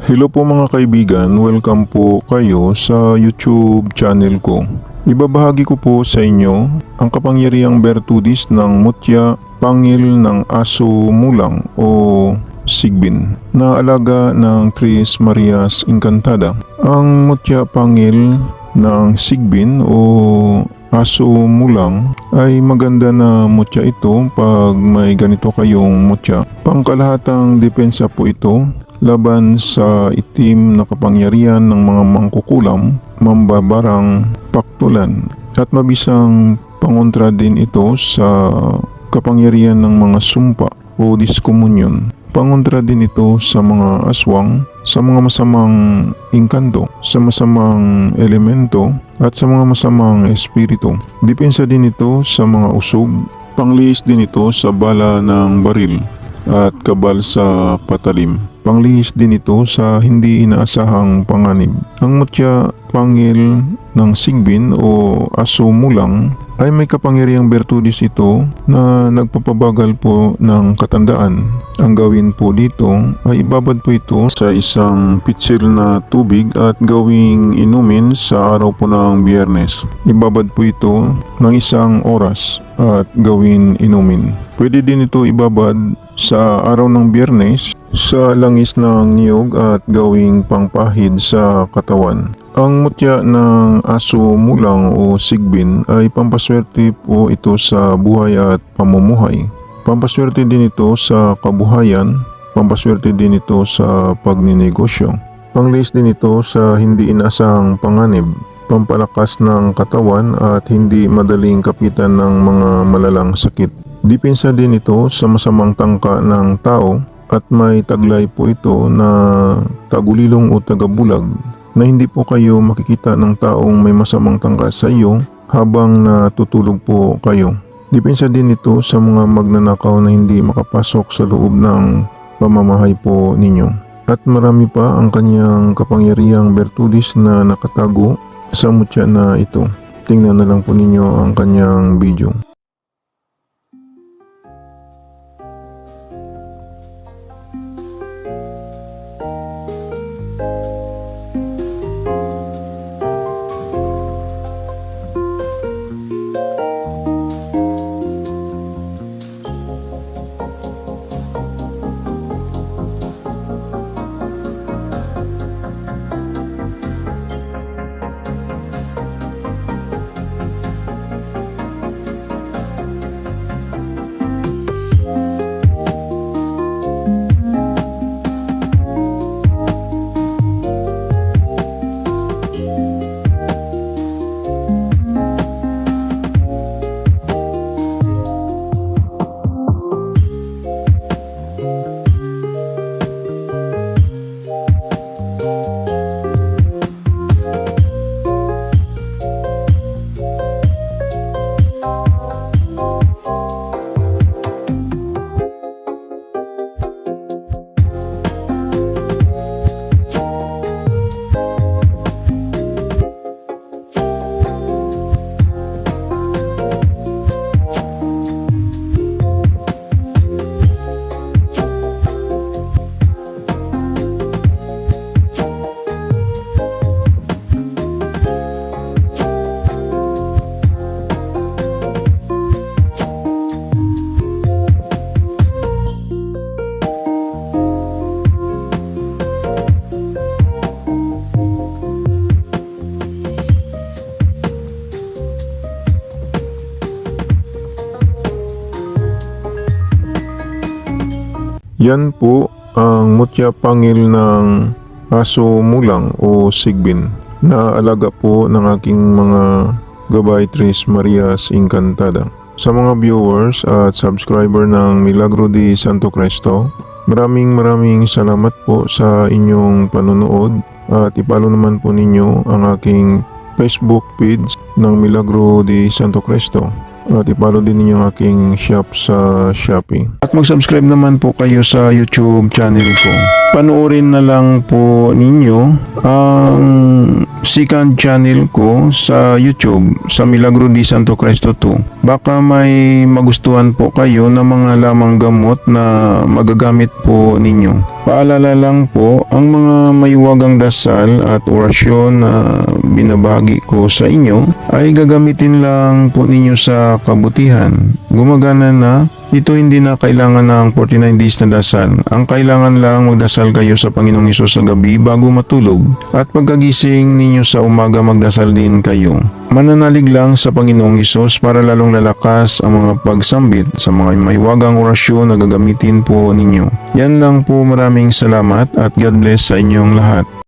Hello po mga kaibigan, welcome po kayo sa YouTube channel ko. Ibabahagi ko po sa inyo ang kapangyarihang bertudis ng mutya pangil ng aso mulang o sigbin na alaga ng Tres Marias Encantada. Ang mutya pangil ng sigbin o aso mulang ay maganda na mutya ito pag may ganito kayong mutya. Pangkalahatang depensa po ito laban sa itim na kapangyarihan ng mga mangkukulam, mambabarang, paktulan at mabisang pangontra din ito sa kapangyarihan ng mga sumpa o diskomunyon. Pangontra din ito sa mga aswang, sa mga masamang engkanto, sa masamang elemento at sa mga masamang espiritu. Depensa din ito sa mga usog, panglihis din ito sa bala ng baril at kabal sa patalim. Panglihis din ito sa hindi inaasahang panganib. Ang mutya pangil ng sigbin o aso mulang ay may kapangyarihang bertudis ito na nagpapabagal po ng katandaan. Ang gawin po dito ay ibabad po ito sa isang pitsil na tubig at gawing inumin sa araw po ng Biyernes. Ibabad po ito ng 1 oras at gawin inumin. Pwede din ito ibabad sa araw ng Biyernes sa langis ng niyog at gawing pangpahid sa katawan. Ang mutya ng aso mulang o sigbin ay pampaswerte po ito sa buhay at pamumuhay. Pampaswerte din ito sa kabuhayan, pampaswerte din ito sa pagninegosyo. Panglihis din ito sa hindi inaasahang panganib, pampalakas ng katawan at hindi madaling kapitan ng mga malalang sakit. Depensa din ito sa masamang tangka ng tao at may taglay po ito na tagulilong o tagabulag na hindi po kayo makikita ng taong may masamang tangka sa iyo habang natutulog po kayo. Depensa din ito sa mga magnanakaw na hindi makapasok sa loob ng pamamahay po ninyo. At marami pa ang kanyang kapangyarihang bertudis na nakatago sa mutya na ito. Tingnan na lang po ninyo ang kanyang video. Yan po ang mutya pangil ng aso mulang o sigbin na alaga po ng aking mga gabay Tres Marias Encantada. Sa mga viewers at subscriber ng Milagro de Santo Cristo, maraming salamat po sa inyong panonood at ipalo naman po ninyo ang aking Facebook page ng Milagro de Santo Cristo. At ipalo din ninyo ang aking shop sa Shopee. At mag-subscribe naman po kayo sa YouTube channel ko. panoorin na lang po ninyo ang second channel ko sa YouTube, sa Milagro di Santo Cristo 2. Baka may magustuhan po kayo na mga lamang gamot na magagamit po ninyo. Paalala lang po, ang mga mayuwagang dasal at orasyon na binabagi ko sa inyo ay gagamitin lang po ninyo sa kabutihan. Gumagana na. Ito hindi na kailangan ng 49 days na dasal. Ang kailangan lang magdasal kayo sa Panginoong Hesus sa gabi bago matulog. At pagkagising ninyo sa umaga magdasal din kayo. Mananalig lang sa Panginoong Hesus para lalong lalakas ang mga pagsambit sa mga mahiwagang orasyon na gagamitin po ninyo. Yan lang po, maraming salamat at God bless sa inyong lahat.